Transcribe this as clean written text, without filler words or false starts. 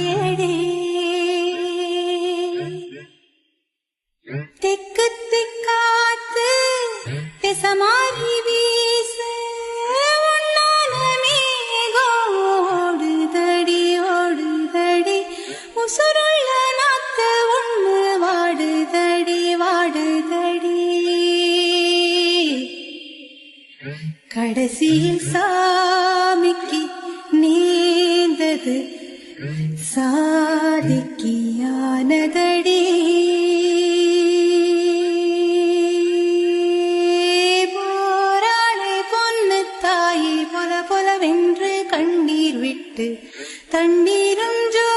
வாழ்க்கையடி திக்கு திக்காத்து திசமாரி வீச ஓடுதடி ஓடுதடி உசுருள்ள நாத்த ஒண்ணு வாடுதடி வாடுதடி கடைசியில் சாமிக்கு நீந்தது சாதிக்கியானதடி